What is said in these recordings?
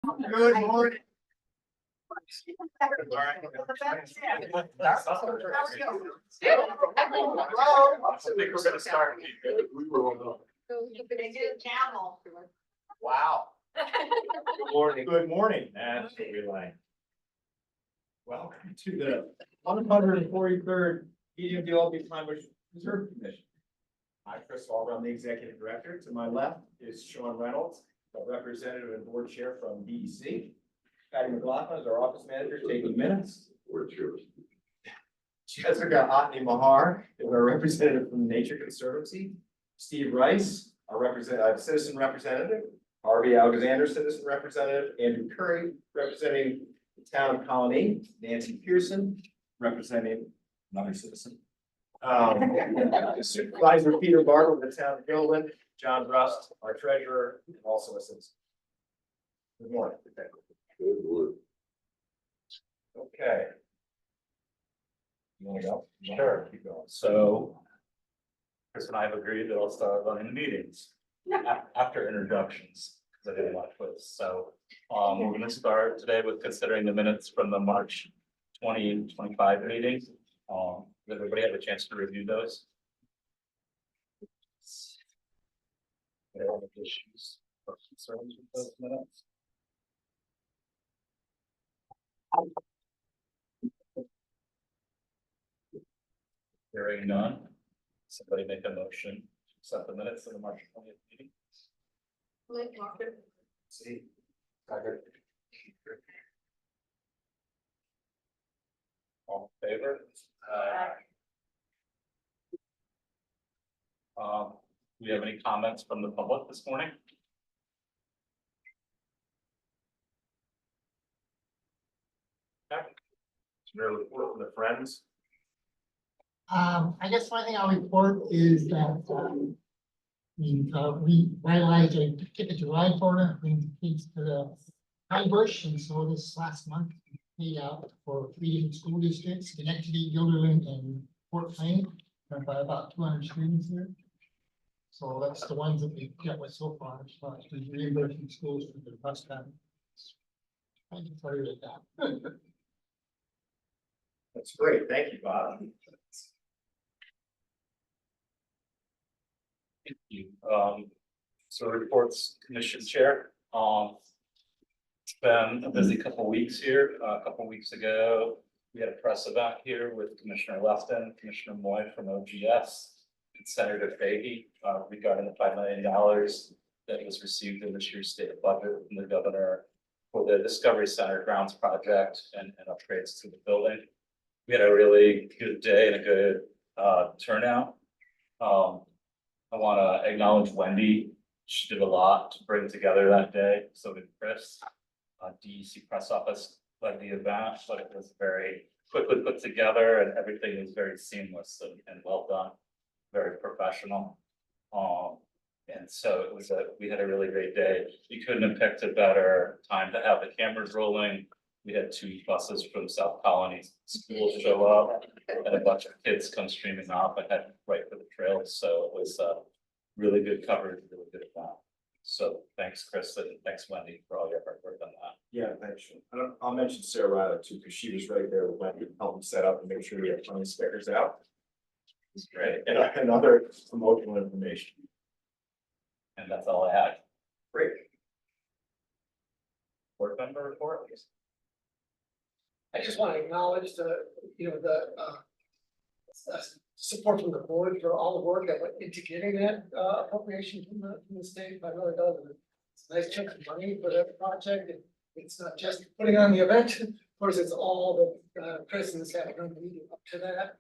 Good morning. Wow. Good morning. Good morning. That's what we like. Welcome to the 143rd meeting of the Albany Reserve Commission. I'm Chris Walker, I'm the executive director. To my left is Sean Reynolds, a representative and board chair from DEC. Patty McLaughlin is our office manager taking minutes. Jessica Otney Mahar is our representative from the Nature Conservancy. Steve Rice, our citizen representative. Harvey Alexander, citizen representative. Andrew Curry, representing the town of Colony. Nancy Pearson, representing another citizen. Supervisor Peter Barber with the town of Gilman. John Rust, our treasurer, and also a citizen. Good morning. Good morning. Okay. You want to go? Sure. Keep going. So Chris and I have agreed that I'll start running the meetings after introductions, because I didn't want to quiz. So we're going to start today with considering the minutes from the March 2025 meeting. Did everybody have a chance to review those? Are there any issues or concerns with those minutes? Hearing none, somebody make a motion to accept the minutes of the March 20th meeting. See. All in favor? Do you have any comments from the public this morning? Okay. Really for the friends. I guess one thing I'll report is that, we finalized a ticket to ride program, bringing kids to the High Bush, and so this last month, we paid out for 3 different school districts, Schenectady, Guilderland, and Fort Plain, by about 200 students here. So that's the ones that we got with so far, as far as reimbursing schools for the bus time. Thank you for that. That's great. Thank you, Bob. Thank you. So reports, commission chair. It's been a busy couple weeks here. A couple weeks ago, we had a press event here with Commissioner Lefton, Commissioner Moy from OGS, and Senator Fahey regarding the $5 million that was received in this year's state budget from the governor for the Discovery Center grounds project and upgrades to the building. We had a really good day and a good turnout. I want to acknowledge Wendy. She did a lot to bring together that day. So did Chris. DEC press office led the event, but it was very quickly put together and everything was very seamless and well done, very professional. And so it was we had a really great day. You couldn't have picked a better time to have the cameras rolling. We had 2 buses from South Colony schools show up and a bunch of kids come streaming off and head right for the trails. So it was really good coverage, really good event. So thanks, Chris, and thanks, Wendy, for all your hard work on that. Yeah, thanks. I'll mention Sarah Riley too, because she was right there with Wendy, helping set up and make sure we have plenty of stickers out. It's great. And other promotional information. And that's all I had. Great. Board member report. I just want to acknowledge the support from the board for all the work that went into getting that appropriation from the state. I really does. It's a nice chunk of money for that project. It's not just putting on the event. Of course, it's all the presidents have done leading up to that.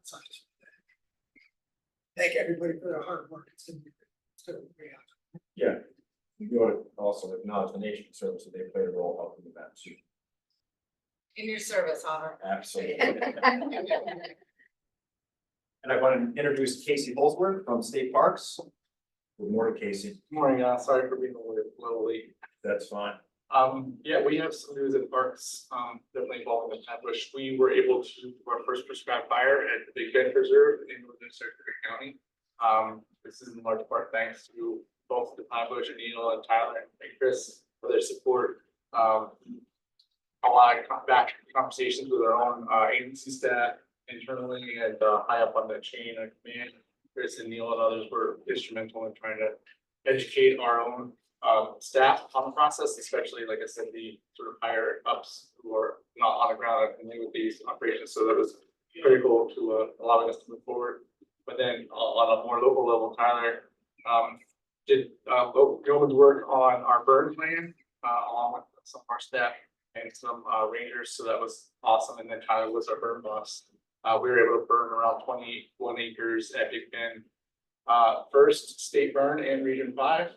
So thank everybody for their hard work. It's gonna be great. Yeah. You want to also acknowledge the Nation Service that they played a role helping the event too. In your service, Honor. Absolutely. And I want to introduce Casey Holsworth from State Parks. Good morning, Casey. Morning, sorry for being a little late. That's fine. Yeah, we have some news at parks, definitely involving the Pine Bush. We were able to do our first prescribed fire at the Big Bend Preserve in Northern Secretary County. This is in large part thanks to both the Pine Bush and Neil and Tyler and Chris for their support. a lot of back conversations with our own agency staff internally and high up on the chain of command. Chris and Neil and others were instrumental in trying to educate our own staff on the process, especially, like I said, the sort of higher ups who are not on the ground and new with these operations. So that was critical to allowing us to move forward. But then on a more local level, Tyler did yeoman's work on our burn plan along with some of our staff and some rangers. So that was awesome. And then Tyler was our burn boss. We were able to burn around 21 acres at Big Bend. First state burn in Region 5.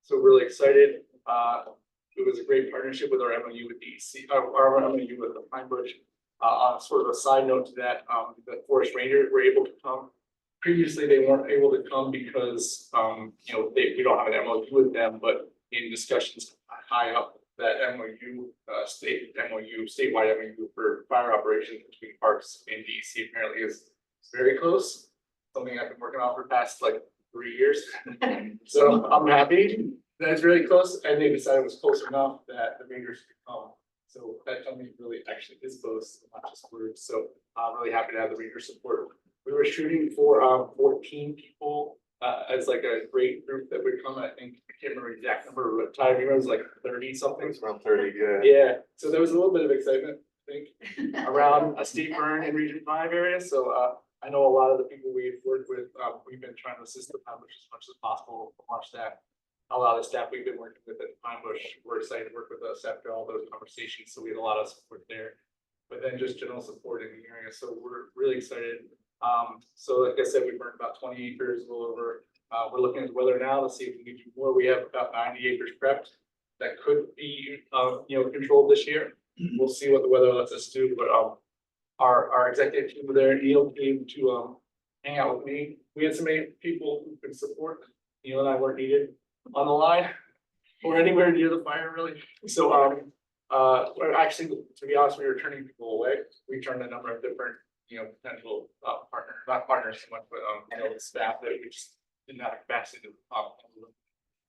So really excited. It was a great partnership with our MOU with DEC, our MOU with the Pine Bush. On sort of a side note to that, the forest rangers were able to come. Previously, they weren't able to come because, you know, we don't have an MOU with them, but in discussions high up, that MOU, statewide MOU for fire operations between parks and DEC apparently is very close. Something I've been working on for the past like 3 years. So I'm happy that it's really close, and they decided it was close enough that the rangers could come. So that company really actually is close, not just words. So I'm really happy to have the ranger support. We were shooting for 14 people as like a great group that would come. I think I can't remember the exact number, but Tyler, it was like 30 something. Around 30, good. Yeah, so there was a little bit of excitement, I think, around a state burn in Region 5 area. So I know a lot of the people we've worked with, we've been trying to assist the Pine Bush as much as possible from our staff. A lot of the staff we've been working with at Pine Bush, we're excited to work with us after all those conversations. So we had a lot of support there, but then just general support in the area. So we're really excited. So like I said, we burned about 20 acres, a little over. We're looking at the weather now to see if we can do more. We have about 90 acres prepped that could be, you know, controlled this year. We'll see what the weather lets us do, but our executive team there, Neil, came to hang out with me. We had so many people who could support. Neil and I weren't needed on the line or anywhere near the fire, really. So actually, to be honest, we were turning people away. We turned a number of different, you know, potential not partners so much, but you know, staff that we just didn't have capacity to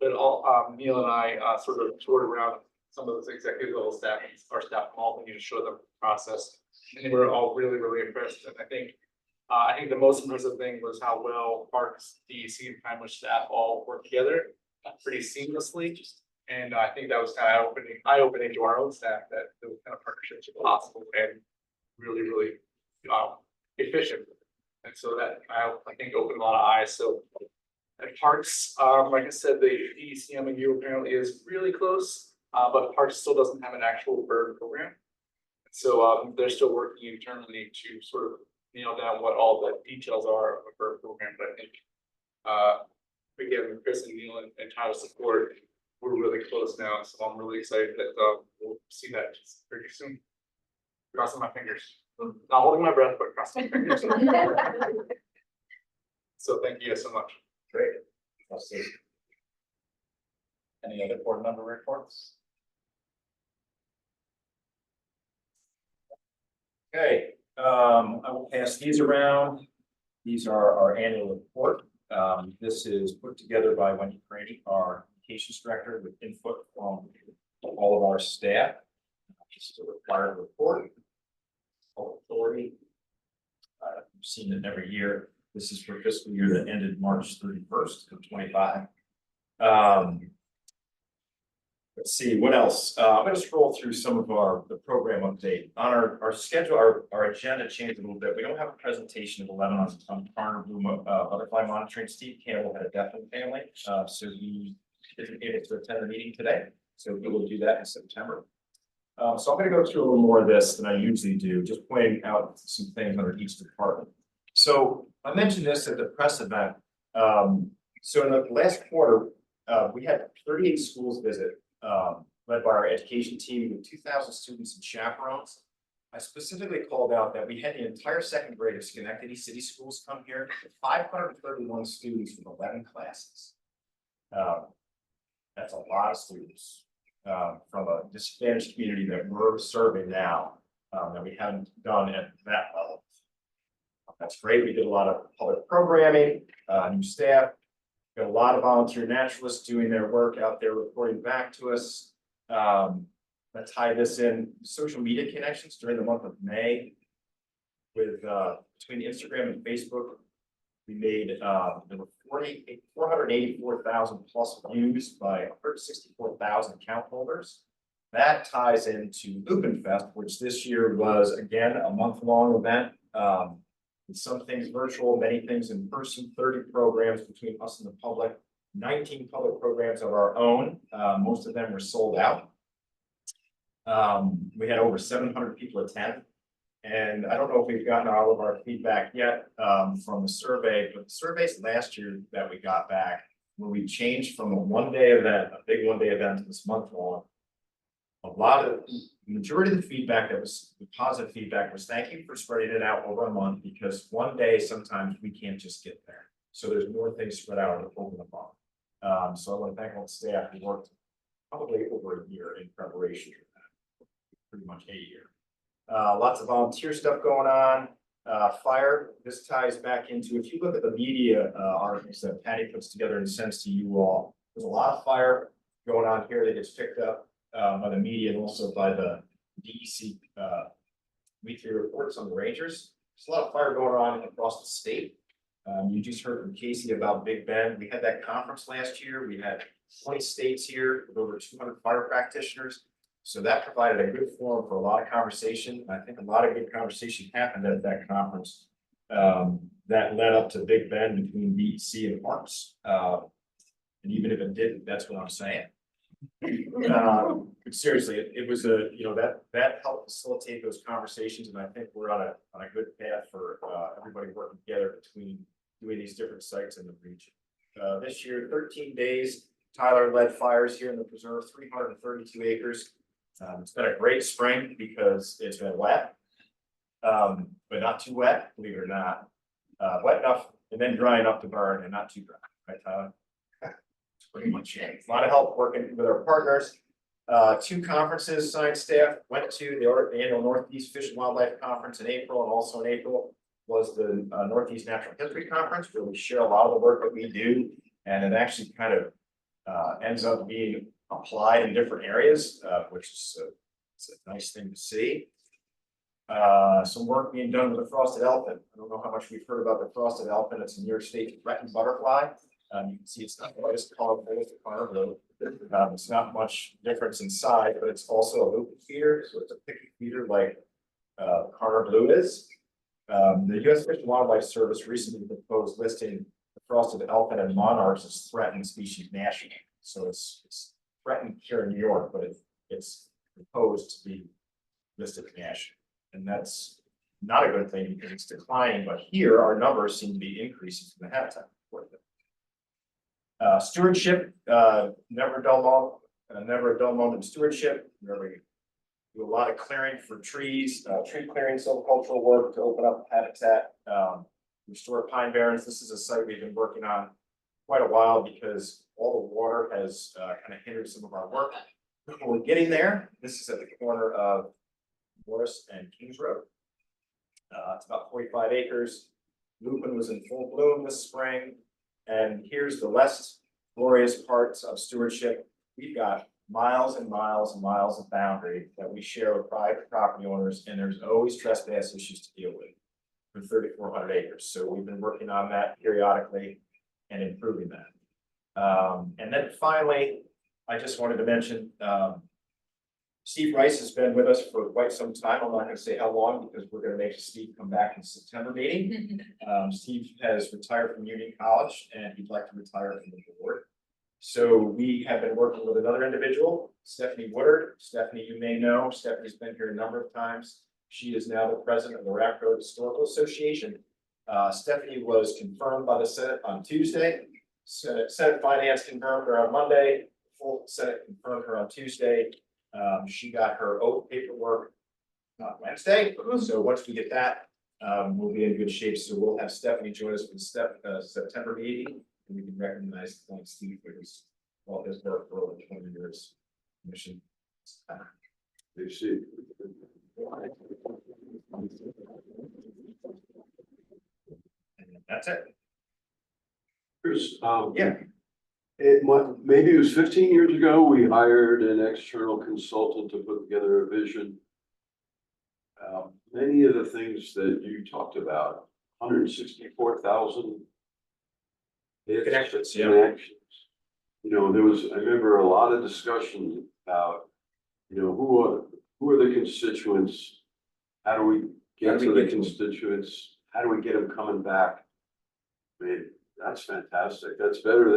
but all Neil and I sort of toured around some of those executive level staff, our staff from Albany, to show them the process. And they were all really, really impressed. And I think the most impressive thing was how well Parks, DEC, and Pine Bush staff all work together pretty seamlessly. And I think that was kind of eye-opening to our own staff that those kind of partnerships are possible and really, really efficient. And so that I think opened a lot of eyes. So at Parks, like I said, the DEC MOU apparently is really close, but Parks still doesn't have an actual bird program. So they're still working internally to sort of nail down what all the details are of a bird program. But I think again, with Chris and Neil and Tyler's support, we're really close now. So I'm really excited that we'll see that pretty soon. Crossing my fingers. Not holding my breath, but crossing my fingers. So thank you guys so much. Great. Any other board member reports? Okay, I will pass these around. These are our annual report. This is put together by Wendy Craney, our communications director, with input from all of our staff. This is a required report. Authority. We've seen it every year. This is for fiscal year that ended March 31st of 25. Let's see what else. I'm going to scroll through some of the program update on our schedule. Our agenda changed a little bit. We don't have a presentation at 11 on Carner Blue butterfly monitoring. Steve Campbell had a death in the family, so he isn't able to attend the meeting today. So we will do that in September. So I'm going to go through a little more of this than I usually do, just pointing out some things under each department. So I mentioned this at the press event. So in the last quarter, we had 38 schools visit, led by our education team with 2,000 students and chaperones. I specifically called out that we had the entire second grade of Schenectady City Schools come here, 531 students from 11 classes. That's a lot of students from a disadvantaged community that we're serving now that we haven't done at that level. That's great. We did a lot of public programming, new staff, got a lot of volunteer naturalists doing their work out there, reporting back to us. Let's tie this in, social media connections during the month of May. With, between Instagram and Facebook, we made, there were 484,000 plus views by 164,000 account holders. That ties into Lupin Fest, which this year was again a month-long event. With some things virtual, many things in person, 30 programs between us and the public, 19 public programs of our own. Most of them were sold out. We had over 700 people attend. And I don't know if we've gotten all of our feedback yet from the survey, but the surveys last year that we got back, when we changed from a one-day event, a big one-day event to this month-long, the majority of the feedback that was, the positive feedback was, thank you for spreading it out over a month, because one day sometimes we can't just get there. So there's more things spread out over the month. So I want to thank all the staff who worked probably over a year in preparation for that, pretty much a year. Lots of volunteer stuff going on. Fire, this ties back into, if you look at the media articles that Patty puts together and sends to you all, there's a lot of fire going on here that gets picked up by the media and also by the DEC weekly reports on the Rangers. There's a lot of fire going on across the state. You just heard from Casey about Big Bend. We had that conference last year. We had 20 states here with over 200 fire practitioners. So that provided a good forum for a lot of conversation. I think a lot of good conversation happened at that conference that led up to Big Bend between DEC and Parks. And even if it didn't, that's what I'm saying. But seriously, it was a, that helped facilitate those conversations, and I think we're on a good path for everybody working together between doing these different sites in the region. This year, 13 days, Tyler led fires here in the preserve, 332 acres. It's been a great spring because it's been wet, but not too wet, believe it or not. Wet enough and then dry enough to burn and not too dry, right, Tyler? It's pretty much it. A lot of help working with our partners. 2 conferences science staff went to, the annual Northeast Fish and Wildlife Conference in April, and also in April was the Northeast Natural History Conference, where we share a lot of the work that we do, and it actually kind of ends up being applied in different areas, which is it's a nice thing to see. Some work being done with the frosted elephant. I don't know how much we've heard about the frosted elephant. It's a New York State threatened butterfly. You can see it's not quite as colorful as the carnivore. It's not much difference in size, but it's also a lupin feeder, so it's a picky feeder like carnivore blue is. The U.S. Fish and Wildlife Service recently proposed listing the frosted elephant and monarchs as threatened species nationally. So it's threatened here in New York, but it's proposed to be listed nationally, and that's not a good thing because it's declining. But here, our numbers seem to be increasing from the habitat report. Stewardship, never a dull moment in stewardship. Where we do a lot of clearing for trees, tree clearing, silvicultural work to open up habitat, restore pine barrens. This is a site we've been working on quite a while because all the water has kind of hindered some of our work. We're getting there. This is at the corner of Morris and Kings Road. It's about 45 acres. Lupin was in full bloom this spring. And here's the less glorious parts of stewardship. We've got miles and miles and miles of boundary that we share with private property owners, and there's always trespass issues to deal with for 3,400 acres. So we've been working on that periodically and improving that. And then finally, I just wanted to mention, Steve Rice has been with us for quite some time. I'm not going to say how long because we're going to make Steve come back in the September meeting. Steve has retired from Union College and he'd like to retire from the board. So we have been working with another individual, Stephanie Woodard. Stephanie, you may know, Stephanie's been here a number of times. She is now the president of the Raft Road Historical Association. Stephanie was confirmed by the Senate on Tuesday. Senate Finance confirmed her on Monday. Full Senate confirmed her on Tuesday. She got her oath paperwork Wednesday. So once we get that, we'll be in good shape. So we'll have Stephanie join us for the September meeting, and we can recognize Steve for his work for over 20 years. Mission. And that's it. Bruce, Yeah. Maybe it was 15 years ago, we hired an external consultant to put together a vision. Many of the things that you talked about, 164,000 Connections, yeah. connections. You know, I remember a lot of discussions about, you know, who are the constituents? How do we How get do to we the get to them? constituents? How do we get them coming back? I mean, that's fantastic. That's better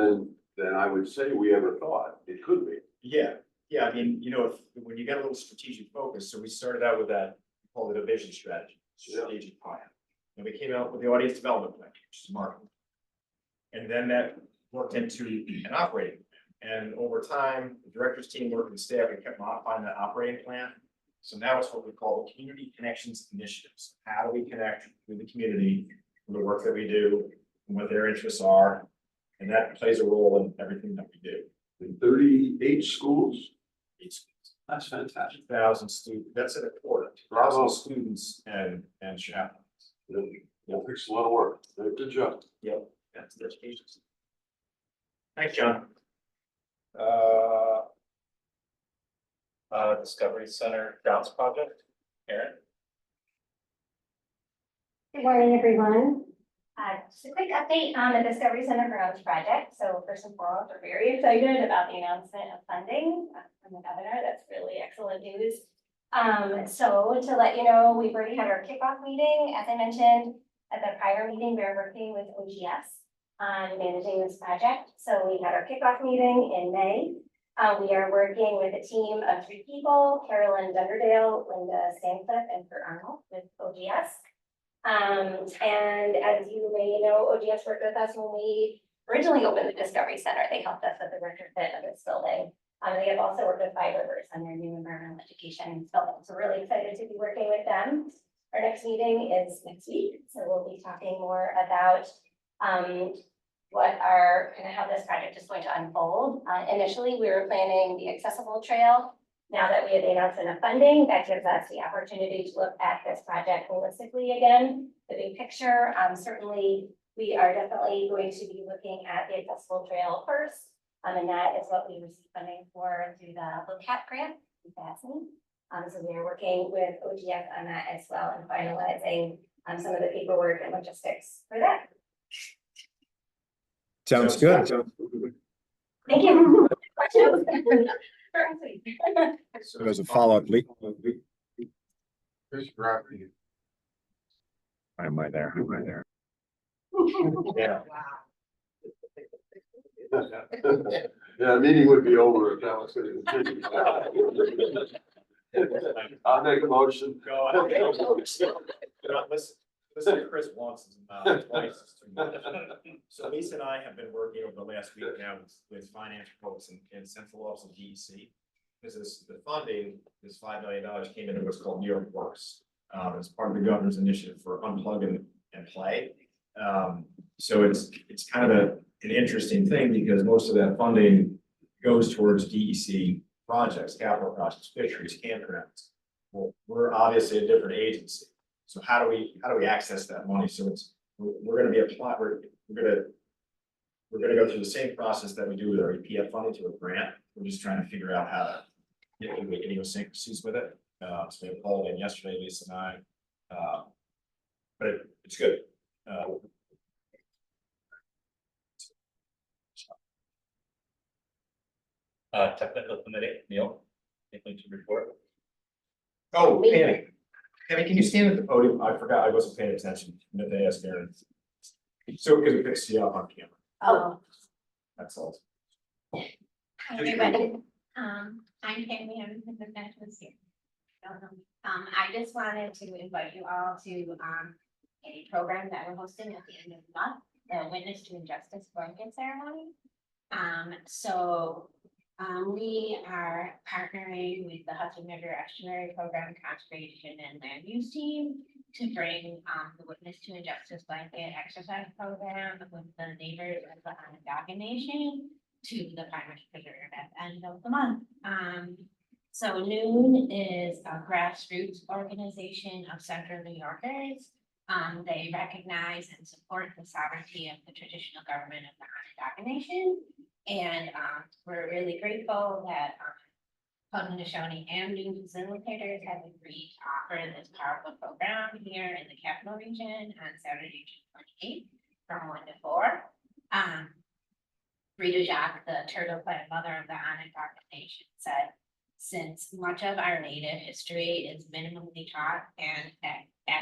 than I would say we ever thought it could be. Yeah, yeah, I mean, you know, when you get a little strategic focus, so we started out with that, we called it a vision strategy, strategic plan. And we came out with the audience development plan, which is marketing. And then that worked into an operating plan. And over time, the director's team worked with staff, we kept modifying that operating plan. So now it's what we call the community connections initiatives. How do we connect with the community, with the work that we do, and what their interests are? And that plays a role in everything that we do. In 38 schools, It's that's fantastic. 2,000 students, that's at a quarter, Bravo. 2,000 students and chaplains. Yeah, it's a lot of work. Good job. Yep, that's the education. Thanks, John. Discovery Center Grounds Project, Aaron? Good morning, everyone. Just a quick update on the Discovery Center Grounds project. So first and foremost, we're very excited about the announcement of funding from the governor. That's really excellent news. So to let you know, we've already had our kickoff meeting. As I mentioned at the prior meeting, we're working with OGS on managing this project. So we had our kickoff meeting in May. We are working with a team of 3 people, Carolyn Dunderdale, Linda Stancliffe, and Kurt Arnold with OGS. And as you may know, OGS worked with us when we originally opened the Discovery Center. They helped us with the retrofit of this building. They have also worked with Five Rivers on their new environmental education building. So really excited to be working with them. Our next meeting is next week, so we'll be talking more about what our kind of how this project is going to unfold. Initially, we were planning the accessible trail. Now that we have the announcement of funding, that gives us the opportunity to look at this project holistically again, the big picture. Certainly, we are definitely going to be looking at the accessible trail first. And that is what we received funding for through the LOCAP grant, so we are working with OGS on that as well and finalizing some of the paperwork and logistics for that. Sounds good. Thank you. So as a follow-up, Lee. Am I there? Am I there? Yeah. Yeah, the meeting would be over if that was going to continue. I'll make a motion. Go ahead. Listen to Chris once, twice. Is too much. So Lisa and I have been working over the last week now with finance folks in central office of DEC. Because the funding, this $5 million came into what's called New York Works, as part of the governor's initiative for unplug and play. So it's kind of an interesting thing because most of that funding goes towards DEC projects, capital projects, fisheries, campgrounds. Well, we're obviously a different agency. So how do we access that money? So we're going to be applying. We're going to go through the same process that we do with our EPF funding to a grant. We're just trying to figure out how to get any idiosyncrasies with it. So we had Paul in yesterday, Lisa and I. But it's good. Technical committee, Neil, anything to report? Oh, Pammy. Pammy, can you stand at the podium? I forgot, I wasn't paying attention. I meant to ask Aaron. So because we fixed you up on camera. Oh. That's all. Hi, everybody. I'm Pammy, I'm the professional here. I just wanted to invite you all to a program that we're hosting at the end of the month, the Witness to Injustice blanket ceremony. We are partnering with the Hudson River Estuary Program Conservation and Land Use Team to bring the Witness to Injustice blanket exercise program with the neighbors of the Onondaga Nation to the Farmers Preserve at the end of the month. So Noon is a grassroots organization of Central New Yorkers. They recognize and support the sovereignty of the traditional government of the Onondaga Nation. And we're really grateful that Haudenosaunee and new facilitators have agreed to offer this powerful program here in the Capital Region on Saturday, June 28th from 1 to 4. Rita Jacques, the turtle plant mother of the Onondaga Nation, said, since much of our native history is minimally taught and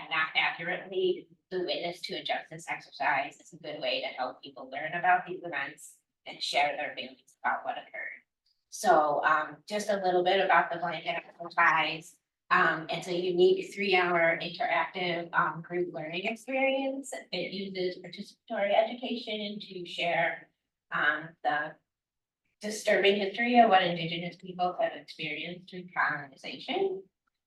not accurately, the witness to a justice exercise is a good way to help people learn about these events and share their feelings about what occurred. So just a little bit about the blanket exercise. It's a unique 3-hour interactive group learning experience. It uses participatory education to share the disturbing history of what Indigenous peoples have experienced through colonization.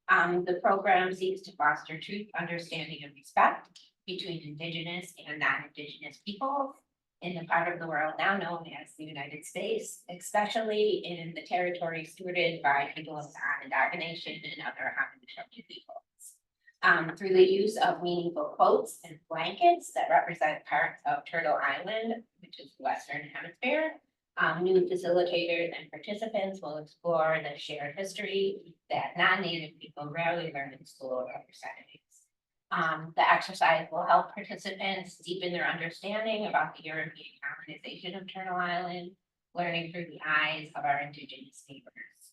The program seeks to foster truth, understanding, and respect between Indigenous and non-Indigenous peoples in the part of the world now known as the United States, especially in the territory stewarded by people of the Onondaga Nation and other Haudenosaunee peoples. Through the use of meaningful quotes and blankets that represent parts of Turtle Island, which is the Western Hemisphere, new facilitators and participants will explore the shared history that non-native people rarely learn in school or other settings. The exercise will help participants deepen their understanding about the European colonization of Turtle Island, learning through the eyes of our Indigenous neighbors.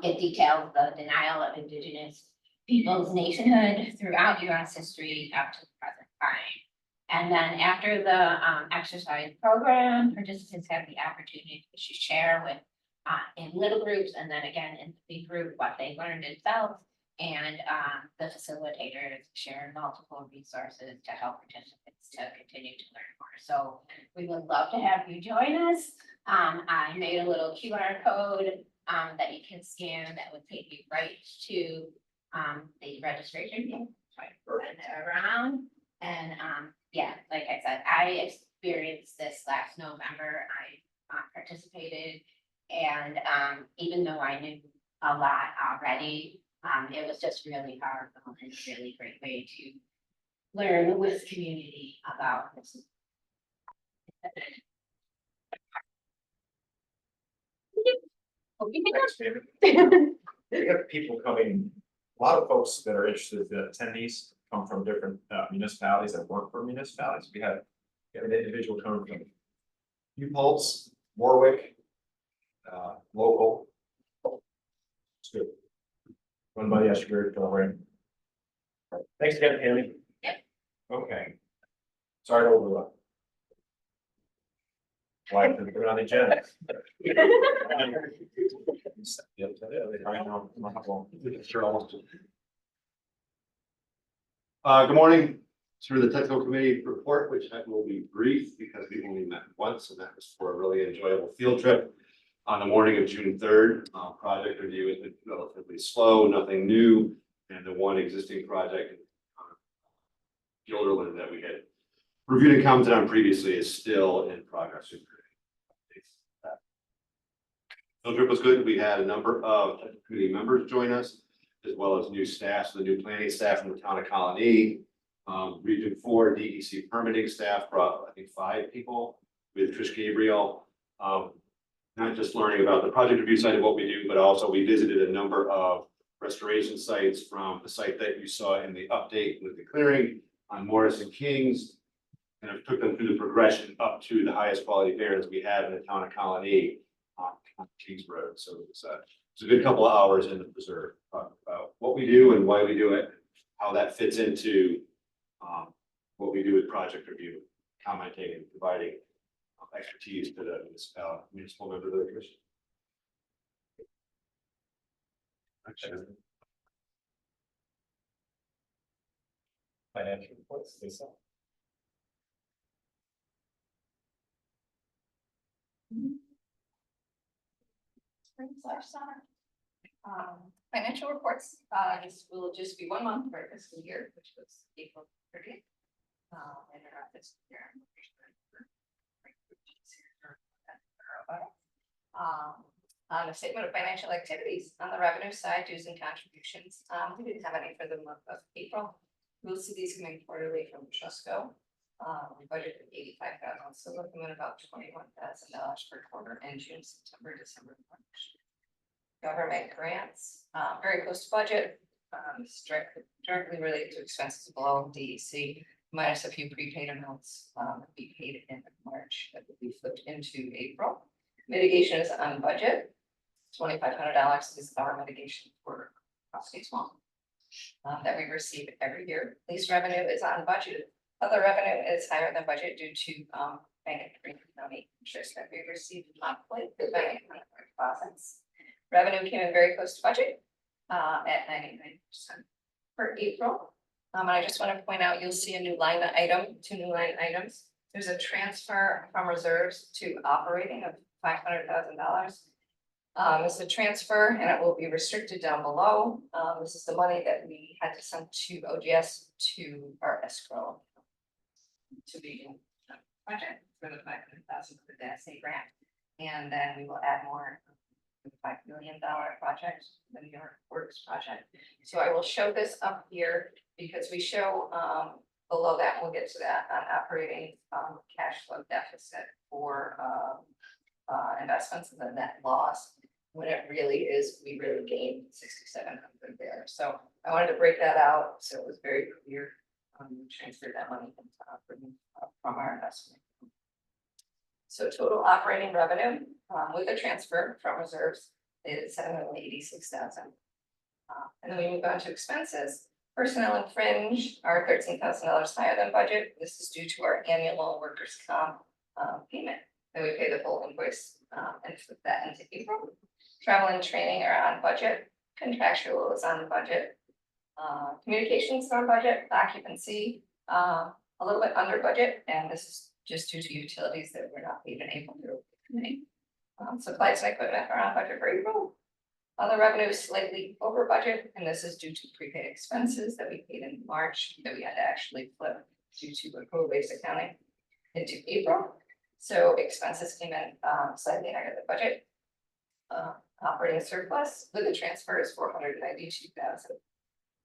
It details the denial of Indigenous people's nationhood throughout US history up to the present time. And then after the exercise program, participants have the opportunity to share with in little groups and then again in the big group what they learned themselves. And the facilitators share multiple resources to help participants to continue to learn more. So we would love to have you join us. I made a little QR code that you can scan that would take you right to the registration. So I send it around. And yeah, like I said, I experienced this last November. I participated, and even though I knew a lot already, it was just really powerful and a really great way to learn with community about this. Thanks, David. We have people coming, a lot of folks that are interested, the attendees come from different municipalities that work for municipalities. We have an individual coming from New Paltz, Warwick, local. It's good. Run by the Estuary program. Thanks again, Haley. Yep. Okay. Sorry to overlook. Why did we put it on the agenda? Good morning. Through the technical committee report, which will be brief because we only met once, and that was for a really enjoyable field trip on the morning of June 3rd. Project review has been relatively slow, nothing new, and the one existing project, Gilderland, that we had reviewed and commented on previously is still in progress. Field trip was good. We had a number of committee members join us, as well as new staff, so the new planning staff from the town of Colony. Region 4 DEC permitting staff brought, I think, 5 people with Trish Gabriel. Not just learning about the project review side of what we do, but also we visited a number of restoration sites from the site that you saw in the update with the clearing on Morris and Kings. And I took them through the progression up to the highest quality barrens we have in the town of Colony on Kings Road. So it's a good couple of hours in the preserve, talking about what we do and why we do it, how that fits into what we do with project review, commenting and providing expertise to the municipal member of the commission. Financial reports, Lisa. Spring/summer. Financial reports, this will just be 1 month for our fiscal year, which was April 30th. And our fiscal year. On a statement of financial activities, on the revenue side, dues and contributions, we didn't have any for the month of April. Most of these coming quarterly from Trustco. We budgeted $85,000, so looking at about $21,000 per quarter in June, September, December, March. Government grants, very close to budget, directly related to expenses below DEC, minus a few prepaid amounts, we paid in March that will be flipped into April. Mitigation is on budget. $2,500 is our mitigation for prostate swamp that we receive every year. Lease revenue is on budget. Other revenue is higher than budget due to bank and Green County interest that we received monthly, depending on our deposits. Revenue came in very close to budget at 99% for April. And I just want to point out, you'll see a new line item, 2 new line items. There's a transfer from reserves to operating of $500,000. It's a transfer and it will be restricted down below. This is the money that we had to send to OGS to our escrow to be in the project for the $500,000 for the DSA grant. And then we will add more $5 million project, the New York Works project. So I will show this up here because we show below that, we'll get to that on operating cash flow deficit for investments and the net loss. When it really is, we really gained 6,700 there. So I wanted to break that out. So it was very clear. We transferred that money from our investment. So total operating revenue with the transfer from reserves is $786,000. And then we move on to expenses. Personnel and fringe are $13,000 higher than budget. This is due to our annual workers' comp payment. And we pay the full invoice and flip that into April. Travel and training are on budget. Contractual is on budget. Communications is on budget. Occupancy a little bit under budget, and this is just due to utilities that we're not even able to. Supplies and equipment are on budget for April. Other revenue is slightly over budget, and this is due to prepaid expenses that we paid in March that we had to actually flip due to accrual-based accounting into April. So expenses came in slightly higher than budget. Operating surplus with the transfer is $492,000.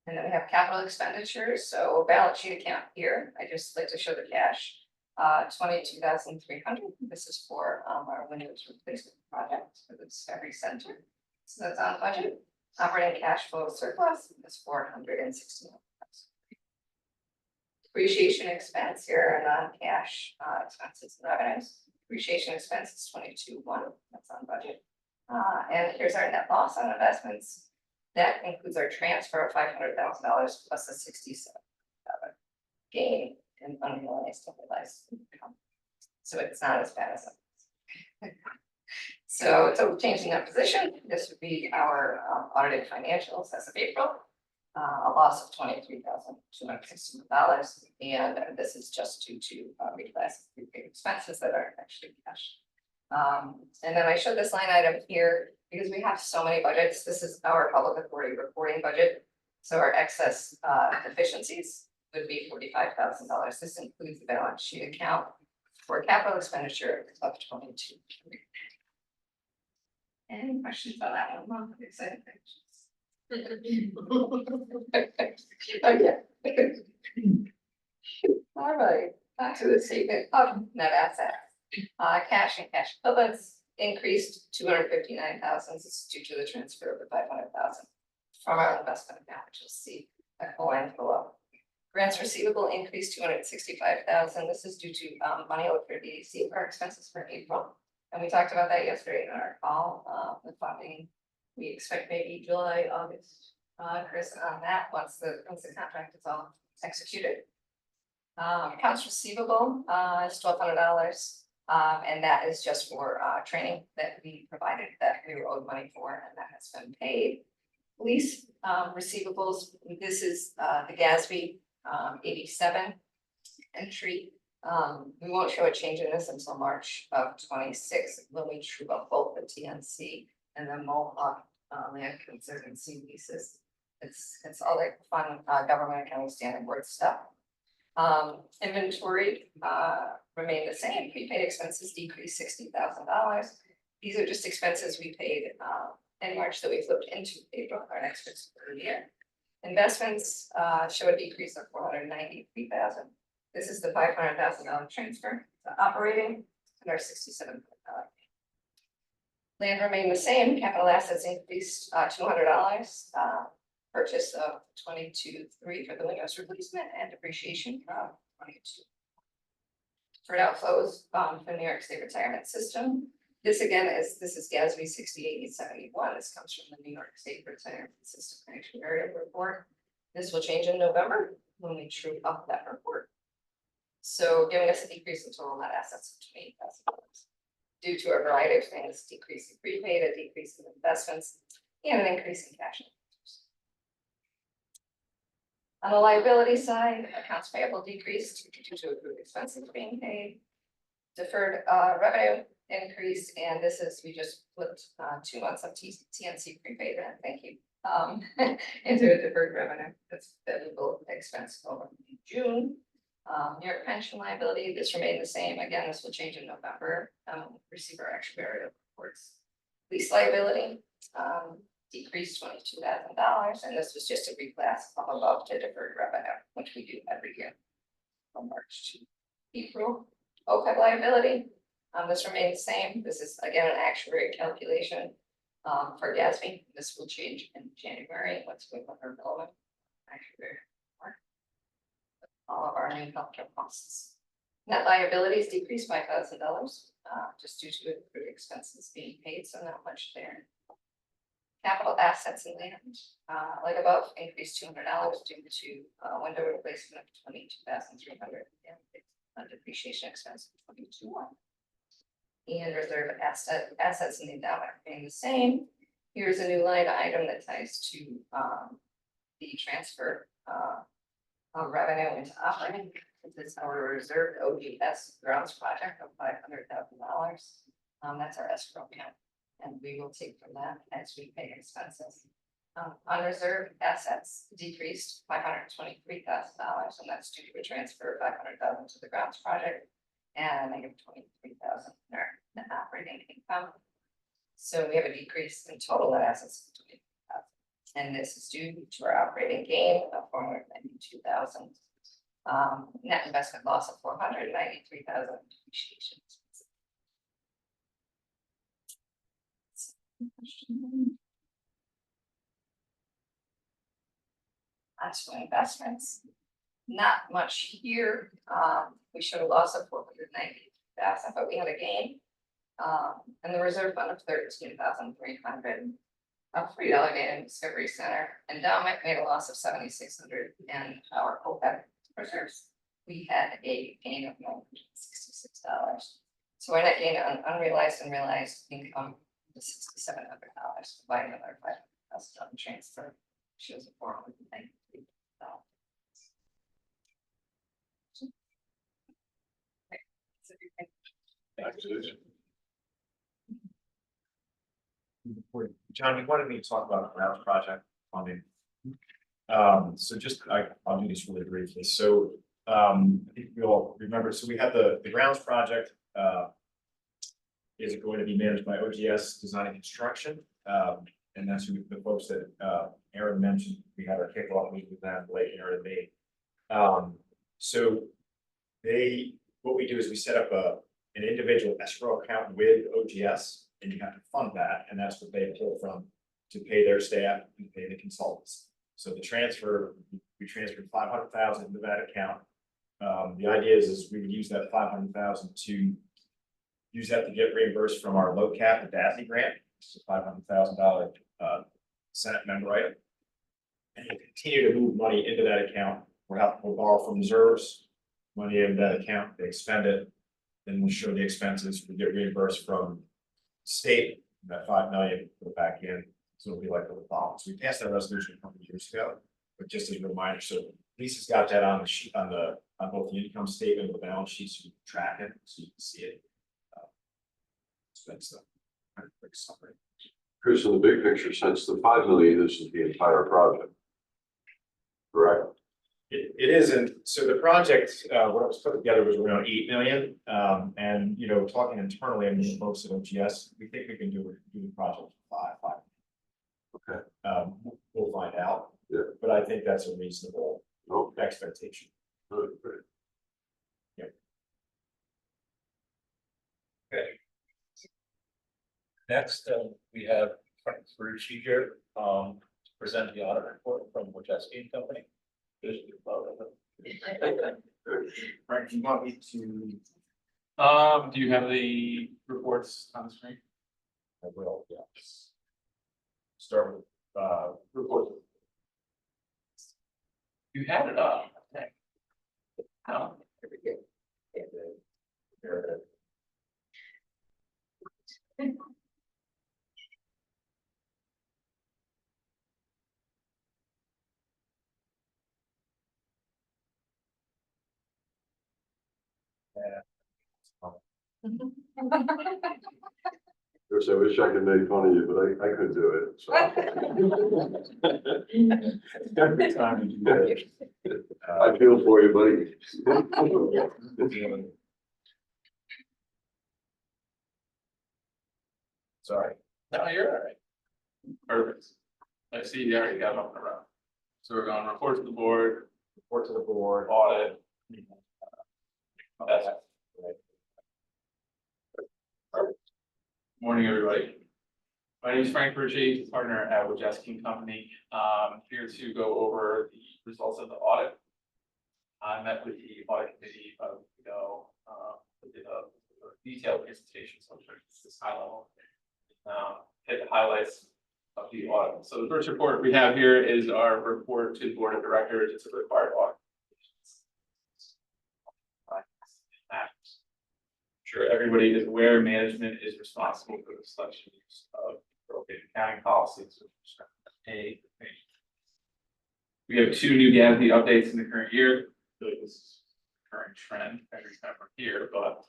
And then we have capital expenditures. So balance sheet account here. I just like to show the cash. $22,300. This is for our Windows replacement project for the Discovery Center. So that's on budget. Operating cash flow surplus is $461,000. Depreciation expense here are non-cash expenses and revenues. Depreciation expense is $22,100. That's on budget. And here's our net loss on investments. That includes our transfer of $500,000 plus a $67,000 gain in unrealized income. So it's not as bad as that. So changing that position, this would be our audited financials as of April. A loss of $23,261, and this is just due to reclass prepaid expenses that are actually cash. And then I show this line item here because we have so many budgets. This is our public authority reporting budget. So our excess deficiencies would be $45,000. This includes the balance sheet account for capital expenditure of $22,000. Any questions about that one? Exciting things. Okay. All right, back to the statement of net assets. Cash and cash equivalents increased $259,000. This is due to the transfer of the $500,000 from our investment account, which you'll see at the line below. Grants receivable increased $265,000. This is due to money owed for DEC for expenses for April. And we talked about that yesterday in our call, the funding. We expect maybe July, August, Chris, on that once the contract is all executed. Accounts receivable is $1,200. And that is just for training that we provided that we were owed money for, and that has been paid. Lease receivables, this is the GASB 87 entry. We won't show a change in this until March of 26 when we true up both the TNC and the Mohawk Land Conservancy leases. It's all like fun government accounting standard board stuff. Inventory remained the same. Prepaid expenses decreased $60,000. These are just expenses we paid in March that we flipped into April, our next fiscal year. Investments show a decrease of $493,000. This is the $500,000 transfer to operating and our $67. Land remained the same, capital assets increased $200. Purchase of 22.3 for the windows replacement and depreciation of 22. For outflows for New York State Retirement System. This again is GASB 6871. This comes from the New York State Retirement System Actuarial Report. This will change in November when we true up that report. So giving us a decrease in total net assets of $28,000 due to a variety of things, decrease in prepaid, a decrease in investments, and an increase in cash. On the liability side, accounts payable decreased due to accrued expenses being paid. Deferred revenue increase, and this is, we just flipped 2 months of TNC prepaid, and thank you, into a deferred revenue. That's billable expense over in June. New York pension liability, this remained the same. Again, this will change in November. Receive our actuarial reports. Lease liability decreased $22,000, and this was just a reclass from above to deferred revenue, which we do every year from March to April. OPEB liability, this remains the same. This is again an actuary calculation for GASB. This will change in January. Let's go with our relevant actuary. All of our new healthcare costs. Net liabilities decreased by $1,000, just due to accrued expenses being paid, so not much there. Capital assets and land, like above, increased $200 due to window replacement of $22,300 and depreciation expense of $22,100. And reserve assets in the endowment remain the same. Here's a new line item that ties to the transfer of revenue into operating. This is our reserved OGS grounds project of $500,000. That's our escrow account, and we will take from that as we pay expenses. Unreserved assets decreased $523,000, and that's due to a transfer of $500,000 to the grounds project and -$23,000 in our net operating income. So we have a decrease in total net assets of $20,000, and this is due to our operating gain of $492,000. Net investment loss of $493,000 depreciation. As for investments, not much here. We showed a loss of $490,000, but we had a gain. And the reserve fund of $13,300. A $3 gain in Discovery Center. Endowment made a loss of $7,600, and our OPEB reserves, we had a gain of $966. So our net gain on unrealized and realized income was $6,700 by another $5,000 transfer. Shows a $493,000. John, we wanted me to talk about the grounds project funding. So just, I'll do this really briefly. So, I think we all remember, so we have the grounds project, is going to be managed by OGS Design and Construction. And that's who the folks that, Aaron mentioned. We had our kickoff meeting with them late in early May. So what we do is we set up an individual escrow account with OGS, and you have to fund that, and that's what they pull from to pay their staff and pay the consultants. So the transfer, we transferred $500,000 into that account. The idea is we would use that $500,000 to use that to get reimbursed from our low cap, the DASNY grant. It's a $500,000 Senate member item. And we'll continue to move money into that account. We'll borrow from reserves, money into that account, they expend it. Then we'll show the expenses, we get reimbursed from state, that $5 million go back in. So it'll be like the following. So we passed that resolution a couple of years ago, but just as a reminder, so Lisa's got that on the sheet, on both the income statement and the balance sheet, so you can track it, so you can see it. So that's the kind of quick summary. Chris, in the big picture, since the $5 million isn't the entire project, correct? It isn't. So the project, what it was put together was around $8 million. And, you know, talking internally and the folks at OGS, we think we can do the project for $5 million. Okay. We'll find out. Yeah. But I think that's a reasonable expectation. Good, great. Next, we have Frank Ferrucci here, to present the audit report from Wojcicki and Company. Frank, you want me to? Do you have the reports on the screen? I will, yes. Start with, report. You had it up. Okay. No. Chris, I wish I could make fun of you, but I couldn't do it, so. Every time you do it. I feel for you, buddy. Sorry. No, you're all right. Perfect. I see you already got on the road. So we're going report to the board, Report to the board. audit. That's Morning, everybody. My name is Frank Ferrucci, partner at Wojcicki and Company. Here to go over the results of the audit. I met with the audit committee about a week ago. We did a detailed presentation, so I'm sure it's this high level. Hit the highlights of the audit. So the first report we have here is our report to the board of directors. It's a required audit. Sure, everybody is aware management is responsible for the selection of appropriate accounting policies with respect to pay. We have 2 new GASB updates in the current year. Really, this is the current trend every time we're here, but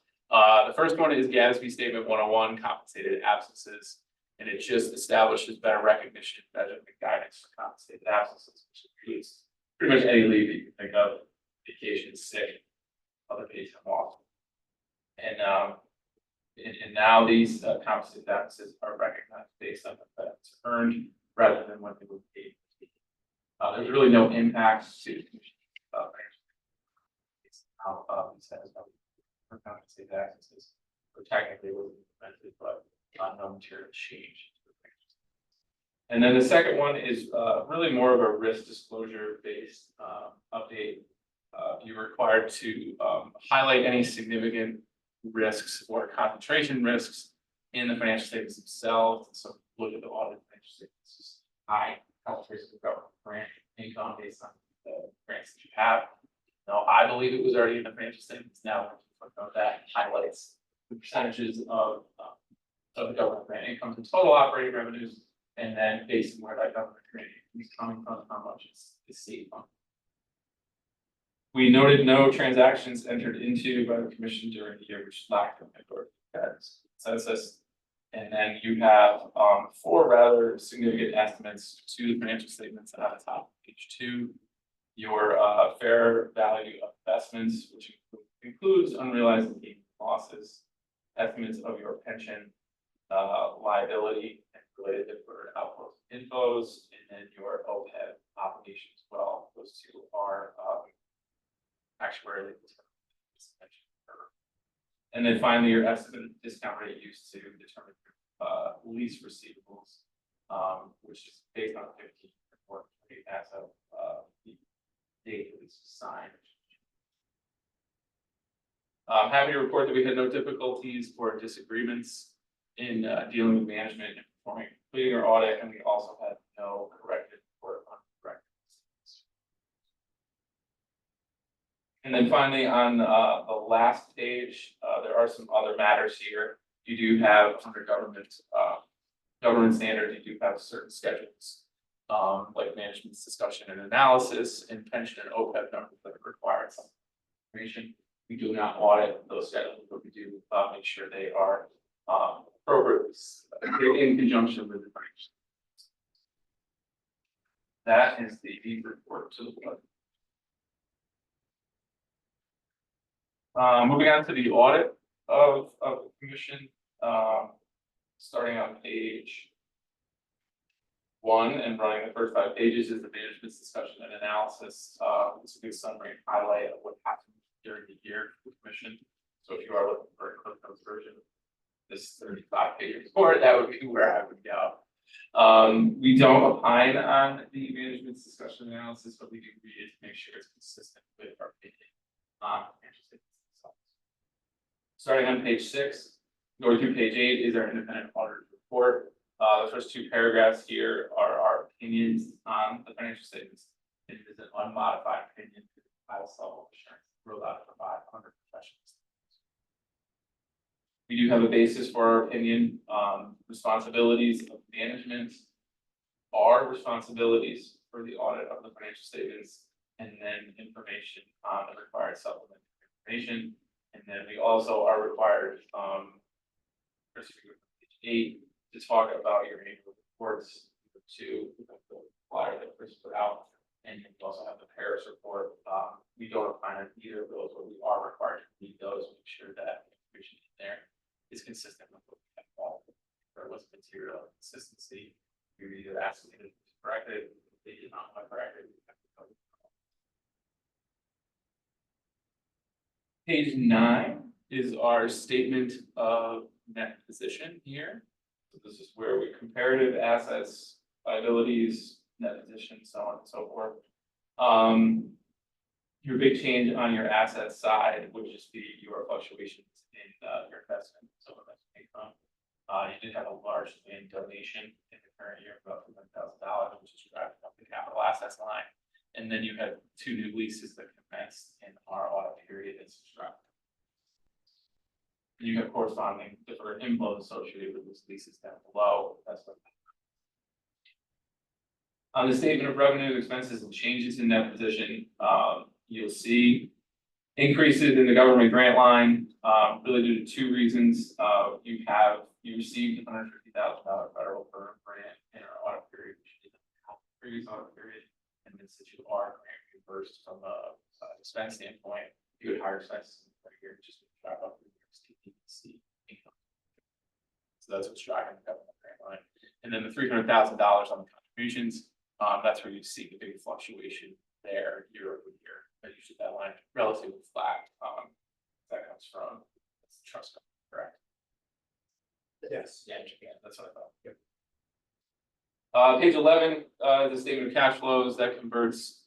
the first one is GASB Statement 101, compensated absences, and it just establishes better recognition, measurement, guidance for compensated absences, which includes pretty much any leave that you can think of, vacation, sick, other paid time off. And now these compensated absences are recognized based on the benefits earned rather than what they would be. There's really no impact to the commission. It's how it says for compensated absences, or technically was implemented, but no material change. And then the second one is really more of a risk disclosure based update. You're required to highlight any significant risks or concentration risks in the financial statements themselves. So look at the audit financial statements. High concentration of government grant income based on the grants that you have. Now, I believe it was already in the financial statements. Now, that highlights the percentages of the government grant income to total operating revenues, and then based on where that government grant is coming from, how much is state funded. We noted no transactions entered into by the commission during the year which lacked the consensus. And then you have 4 rather significant estimates to the financial statements at the top of page 2. Your fair value of investments, which includes unrealized gains and losses, estimates of your pension liability and related deferred outflows and inflows, and then your OPEB obligation as well. Those 2 are actuarially determined. And then finally, your estimate discount rate used to determine lease receivables, which is based on 15 report as of the date the lease was signed. I'm happy to report that we had no difficulties or disagreements in dealing with management and performing completing our audit, and we also had no corrected or uncorrected. And then finally, on the last page, there are some other matters here. You do have under government standards, you do have certain schedules, like management's discussion and analysis, and pension and OPEB numbers that require some information. We do not audit those schedules, but we do make sure they are appropriate in conjunction with the financial. That is the report to the board. Moving on to the audit of the commission, starting on page 1 and running the first 5 pages is the management's discussion and analysis. This will be a summary and highlight of what happened during the year for the commission. So if you are looking for a quick notes version, this 35-page report, that would be where I would go. We don't opine on the management's discussion analysis, but we do read it to make sure it's consistent with our opinion on financial statements themselves. Starting on page 6, going through page 8 is our independent auditor's report. The first 2 paragraphs here are our opinions on the financial statements. It is an unmodified opinion, highest level of assurance. We're allowed to provide under professional standards. We do have a basis for our opinion. Responsibilities of management are responsibilities for the audit of the financial statements, and then information on the required supplementary information. And then we also are required, page 8, to talk about your annual reports, to the flyer that Chris put out. And you also have the Paris report. We don't find either of those, but we are required to read those, make sure that information in there is consistent with what we have all. There was material consistency. We either asked them to correct it, if they did not want to correct it. We have to cover it. Page 9 is our statement of net position here. So this is where we comparative assets, liabilities, net position, so on and so forth. Your big change on your asset side would just be your fluctuations in your investment, so investment income. You did have a large land donation in the current year of about $1,000, which is driving up the capital assets line. And then you have 2 new leases that commenced in our audit period and subtract. You have corresponding deferred inflows associated with those leases down below. That's what. On the statement of revenue, expenses, and changes in net position, you'll see increases in the government grant line, really due to 2 reasons. You received a $150,000 federal program grant in our audit period, which you didn't have in the previous audit period, and then since you are grant reimbursed from a expense standpoint, you would higher expenses per year just to drive up your APBPC income. So that's what's driving the government grant line. And then the $300,000 on the contributions, that's where you see the big fluctuation there year over year. But usually that line is relatively flat. That comes from the trust company, correct? Yes. Yeah, that's what I thought. Yep. Page 11, the statement of cash flows that converts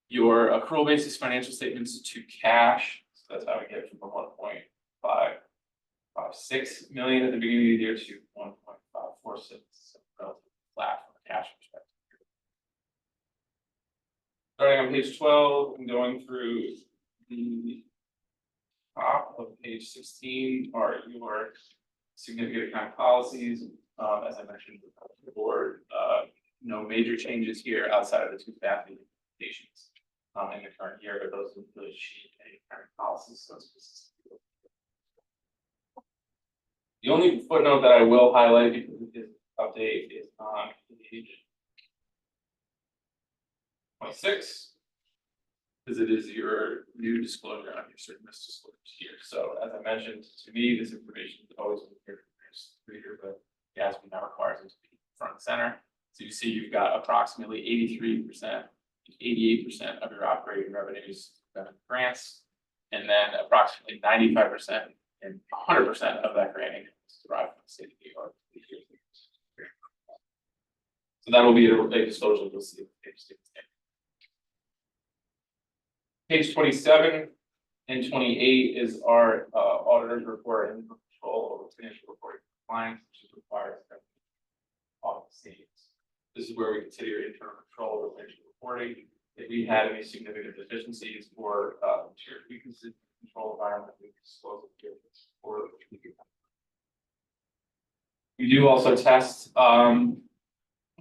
your accrual basis financial statements to cash. So that's how we get from 1.556 million at the beginning of the year to 1.546, so relatively flat from a cash perspective. Starting on page 12 and going through the top of page 16 are your significant account policies. As I mentioned before, no major changes here outside of the 2 staff implementations in the current year, but those don't really change any current policies. So it's just the only footnote that I will highlight because this update is on page 26, because it is your new disclosure on your certain risk disclosures here. So as I mentioned, to me, this information is always here for the reader, but the ASPE now requires it to be front and center. So you see you've got approximately 83%, 88% of your operating revenues grants, and then approximately 95% and 100% of that granting is derived from the state of New York. So that will be a disclosure you'll see. Page 27 and 28 is our auditor's report and control over financial reporting compliance, which is required of audit statements. This is where we consider internal control over financial reporting. If we had any significant deficiencies or material weaknesses in the control environment, we disclose it here or we do also test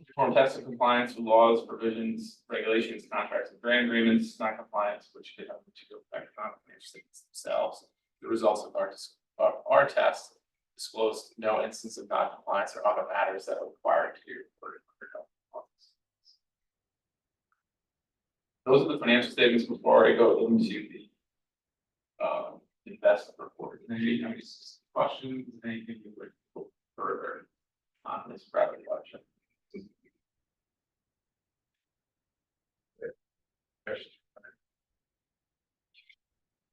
perform tests of compliance with laws, provisions, regulations, contracts, and grant agreements, non-compliance, which could have material effect on financial statements themselves. The results of our test disclosed no instance of non-compliance or other matters that are required to be reported under non-compliance. Those are the financial statements before I go into the investment report. Any questions, anything you would go further on this private question?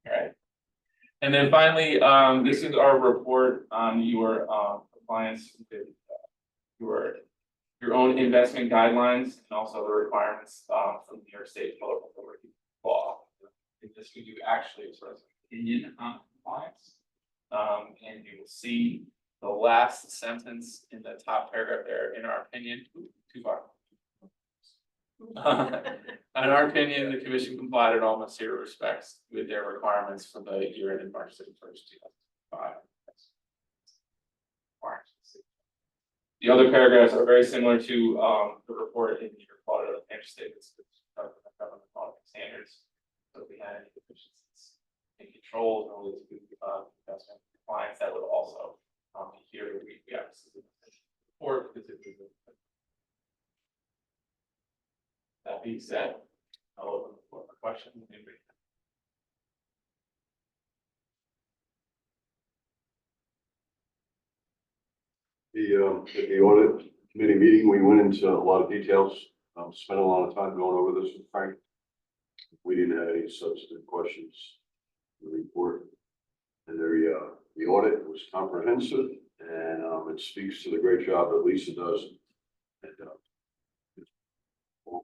All right. And then finally, this is our report on your compliance with your own investment guidelines and also the requirements from New York State Public Authority law. In this, we do actually express opinion on compliance. And you will see the last sentence in the top paragraph there, in our opinion, too far. In our opinion, the commission complied in all material respects with their requirements for the year ended March 31st, 2005. The other paragraphs are very similar to the report in your audit of financial statements, which cover the government auditing standards. So if we had any deficiencies in controls or with investment compliance, that would also be here. We obviously report because it was. That being said, I'll open the floor for questions. Anybody? At the audit committee meeting, we went into a lot of details, spent a lot of time going over this with Frank. We didn't have any substantive questions in the report. And the audit was comprehensive and it speaks to the great job that Lisa does. And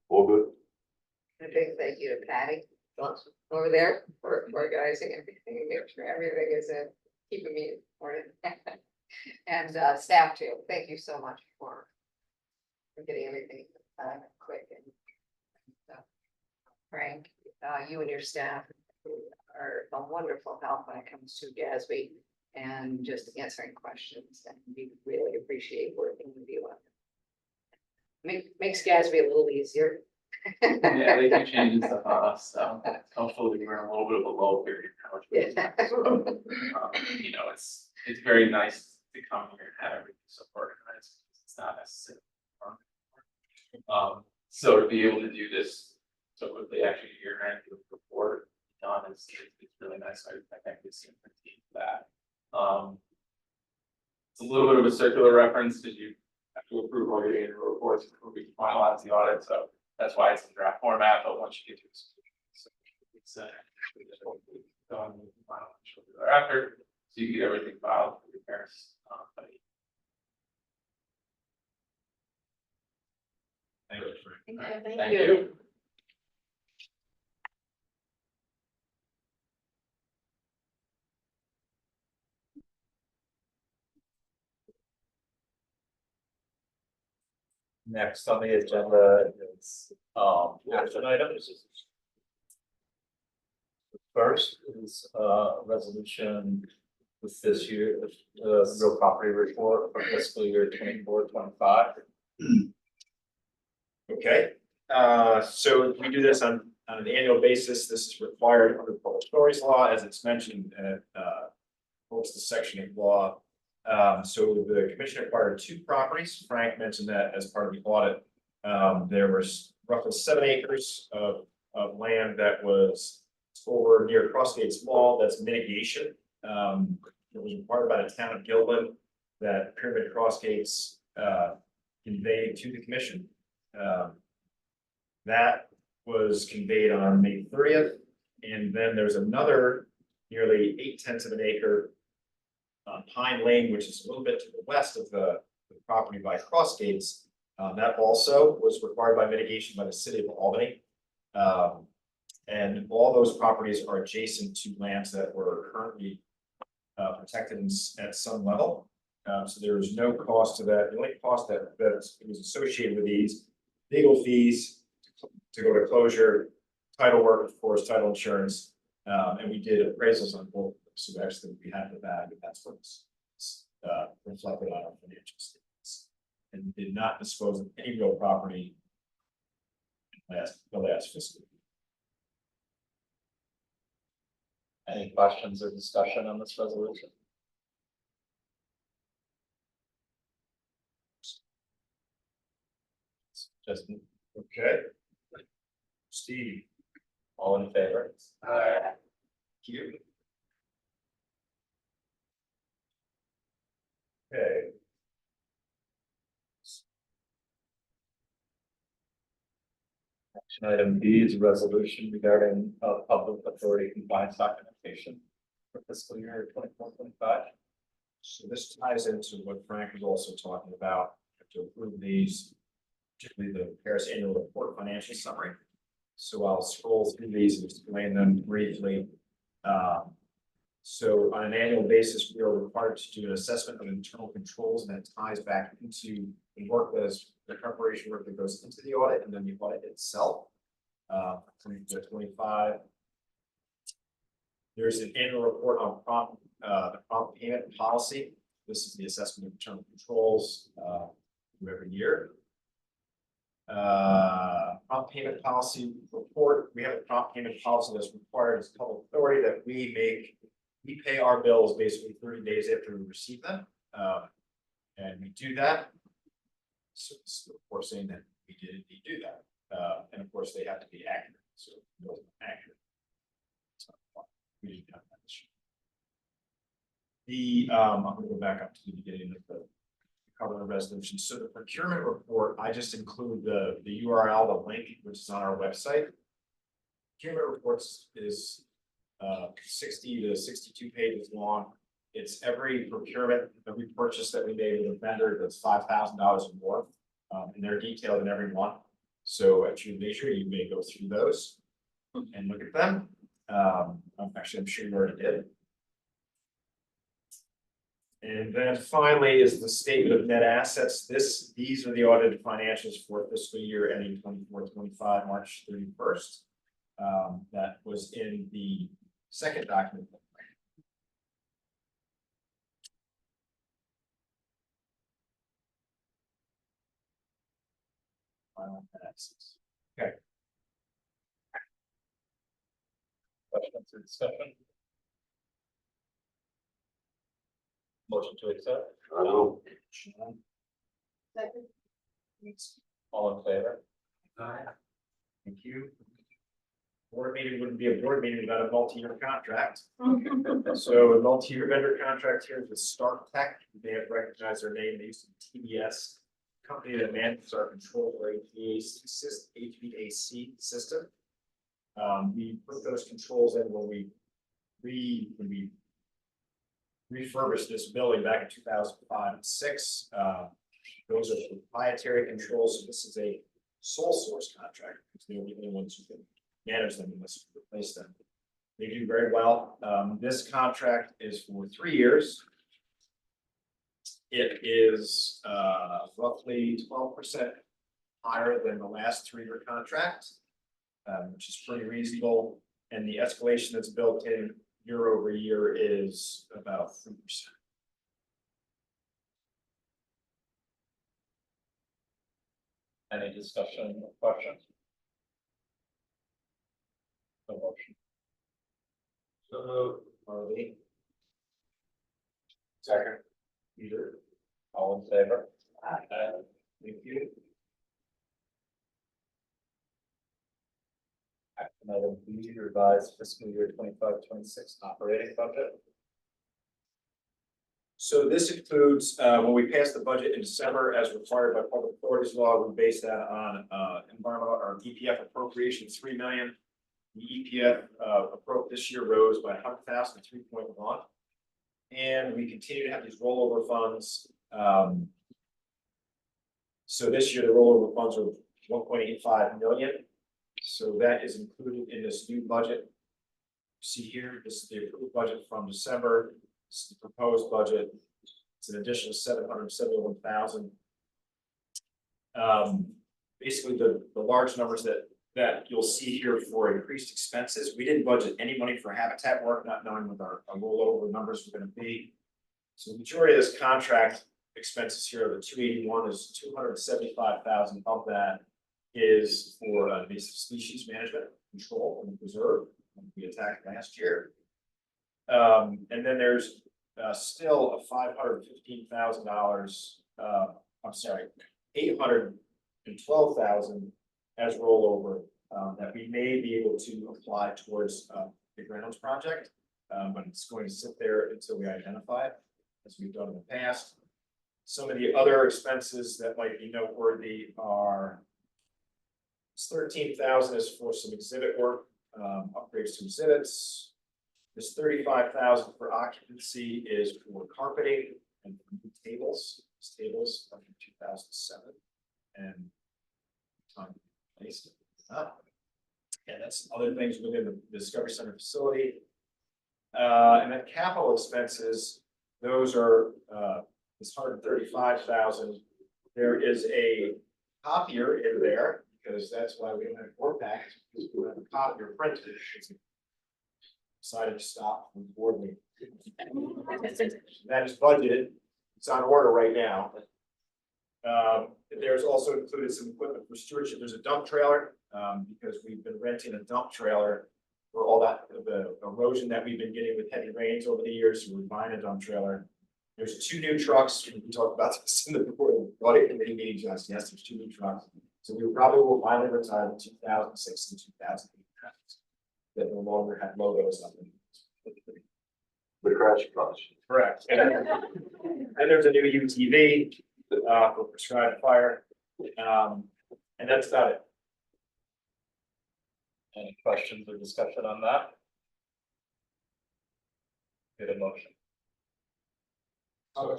all good. A big thank you to Patty over there for organizing everything, make sure everything is keeping me informed. And staff too, thank you so much for getting everything quick and Frank, you and your staff are a wonderful help when it comes to GASB and just answering questions, and we really appreciate working with you on it. Makes GASB a little easier. Yeah, they do change stuff on us, so hopefully we're in a little bit of a lull period now. You know, it's very nice to come here and have everything so organized. It's not necessarily. So to be able to do this so quickly, actually, year end report done is really nice. I thank the team for that. It's a little bit of a circular reference because you have to approve all your annual reports before we finalize the audit. So that's why it's in draft format. But once you get to it, it's done final thereafter. So you get everything filed for your parents. Thank you. Thank you. Next on the agenda is action items. First is resolution with this year, real property report for fiscal year 24-25. Okay, so we do this on an annual basis. This is required under public stories law, as it's mentioned in what's the section of law. So the commission acquired 2 properties. Frank mentioned that as part of the audit. There was roughly 7 acres of land that was over near Crossgates Mall. That's mitigation. It was required by the town of Gilman that Pyramid Crossgates conveyed to the commission. That was conveyed on May 30th, and then there's another nearly 8/10 of an acre on Pine Lane, which is a little bit to the west of the property by Crossgates. That also was required by mitigation by the city of Albany. And all those properties are adjacent to lands that were currently protected at some level. So there is no cost to that. The only cost that was associated with these legal fees to go to closure, title work, of course, title insurance, and we did appraisals on both. So actually, we had the value. That's what's reflected on our financial statements, and did not dispose of any real property the last fiscal year. Any questions or discussion on this resolution? Justin, Okay. Steve. all in favor? You. Okay. Action item B is a resolution regarding public authority compliance documentation. for fiscal year 24-25. So this ties into what Frank was also talking about, to approve these, particularly the Paris Annual Report Financial Summary. So I'll scroll through these and explain them briefly. So on an annual basis, we are required to do an assessment of internal controls, and that ties back into the work that is the preparation work that goes into the audit and then the audit itself. 25. There's an annual report on the prompt payment policy. This is the assessment of internal controls every year. Prompt payment policy report. We have a prompt payment policy that's required as public authority that we pay our bills basically 30 days after we receive them. And we do that. So it's of course saying that we did indeed do that. And of course they have to be accurate. So if it wasn't accurate, it's not fun. We didn't have that issue. I'm going to go back up to the beginning of the cover the resolution. So the procurement report, I just include the URL, the link, which is on our website. Procurement reports is 60 to 62 pages long. It's every procurement, every purchase that we made with a vendor that's $5,000 or more, and they're detailed in every one. So at your leisure, you may go through those and look at them. Actually, I'm sure you already did. And then finally is the statement of net assets. These are the audited financials for fiscal year ending 24-25, March 31st. That was in the second document. Final net assets. Okay. Questions or discussion? Motion to accept. I know. All in favor? Thank you. Board meeting wouldn't be a board meeting without a multi-year contract. So a multi-year vendor contract here is with Stark Tech. You may have recognized their name. They used to be TBS, company that manages our control for HVAC system. We put those controls in when we refurbished this building back in 2005 and 6. Those are proprietary controls. So this is a sole source contract. It's the only ones who can manage them unless you replace them. They do very well. This contract is for 3 years. It is roughly 12% higher than the last 3-year contract, which is pretty reasonable. And the escalation that's built in year over year is about 3%. Any discussion or questions? No motion. So, Harley. Second. Peter. All in favor? Thank you. Action item B, revised fiscal year 25-26 operating budget. So this includes, when we passed the budget in December, as required by public authorities law, we based that on environmental or EPF appropriation of $3 million. The EPF approach this year rose by 100,000 to 3.1, and we continue to have these rollover funds. So this year the rollover funds are 1.85 million. So that is included in this new budget. See here, this is the approved budget from December. This is the proposed budget. It's an additional 771,000. Basically, the large numbers that you'll see here for increased expenses. We didn't budget any money for habitat work, not knowing what our rollover numbers were going to be. So the majority of this contract expenses here, the 281 is 275,000 of that is for invasive species management, control, and preserve. We attacked last year. And then there's still a $515,000, I'm sorry, 812,000 as rollover that we may be able to apply towards the grounds project, but it's going to sit there until we identify it, as we've done in the past. Some of the other expenses that might be noteworthy are 13,000 is for some exhibit work, upgrades to exhibits. This 35,000 for occupancy is for carpeting and new tables. These tables are from 2007 and placed. Yeah, that's other things within the Discovery Center facility. And then capital expenses, those are this 135,000. There is a copier in there because that's why we don't have 4-packs, because we have a copier printed. Decided to stop from board meeting. That is budgeted. It's on order right now. There's also included some equipment for stewardship. There's a dump trailer, because we've been renting a dump trailer for all that, the erosion that we've been getting with heavy rains over the years. So we're buying a dump trailer. There's 2 new trucks. We talked about this in the audit committee meeting just. Yes, there's 2 new trucks. So we probably will finally retire the 2006 and 2008 trucks that no longer have logos on them. The crash course. Correct. And there's a new UTV for prescribed fire. And that's about it. Any questions or discussion on that? Get a motion. All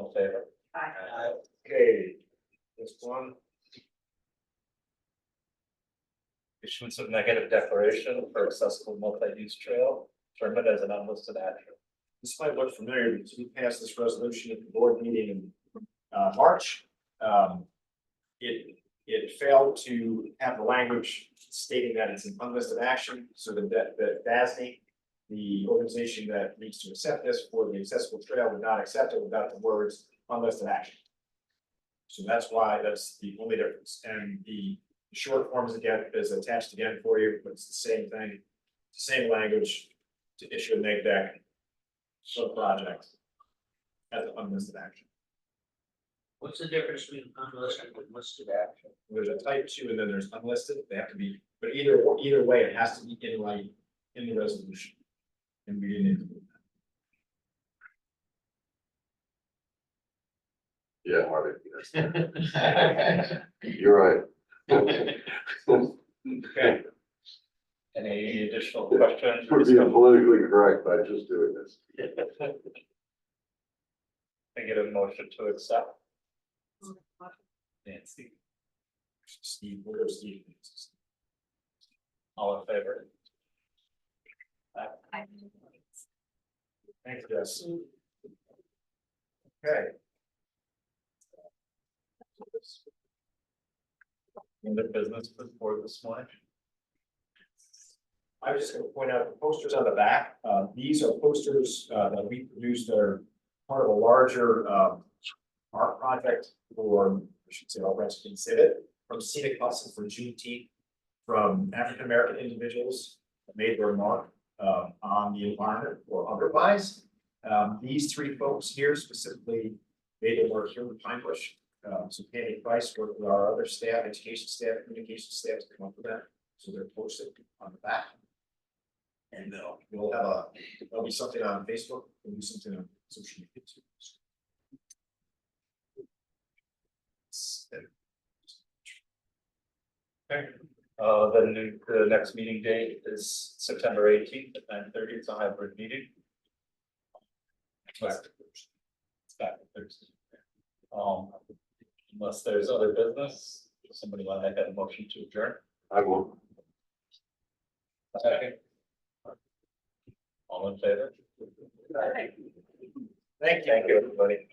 in favor? Okay, this one. Issuance of negative declaration for accessible multi-use trail, determined as an unlisted action. This might look familiar because we passed this resolution at the board meeting in March. It failed to have the language stating that it's an unlisted action, so that DASNY, the organization that needs to accept this for the accessible trail, would not accept it without the words unlisted action. So that's why that's the only difference. And the short form is attached again for you, but it's the same thing, same language to issue a neg deck for project as an unlisted action. What's the difference between unlisted and listed action? There's a type 2 and then there's unlisted. They have to be, but either way, it has to be in writing in the resolution. And we didn't include that. Yeah, Harvey. You're right. Okay. Any additional questions? We're being politically correct by just doing this. I get a motion to accept. Nancy, Steve, we'll go Steve. all in favor? Thanks, Jess. Okay. Any business before this morning? I was just going to point out the posters on the back. These are posters that we produced that are part of a larger art project for, I should say, our exhibit from Scenic Hustle for Juneteenth, from African American individuals that made their mark on the environment or otherwise. These 3 folks here specifically made their mark here in Pine Bush. So Penny Price worked with our other staff, education staff, communication staff to come up with that. So they're posted on the back. And we'll have there'll be something on Facebook, we'll do something on social media too. Okay. The next meeting date is September 18th at 9:30. It's a hybrid meeting. It's back to Thursday. Unless there's other business, does somebody want to make a motion to adjourn? I will. Second. All in favor? Thank you. Thank you, everybody.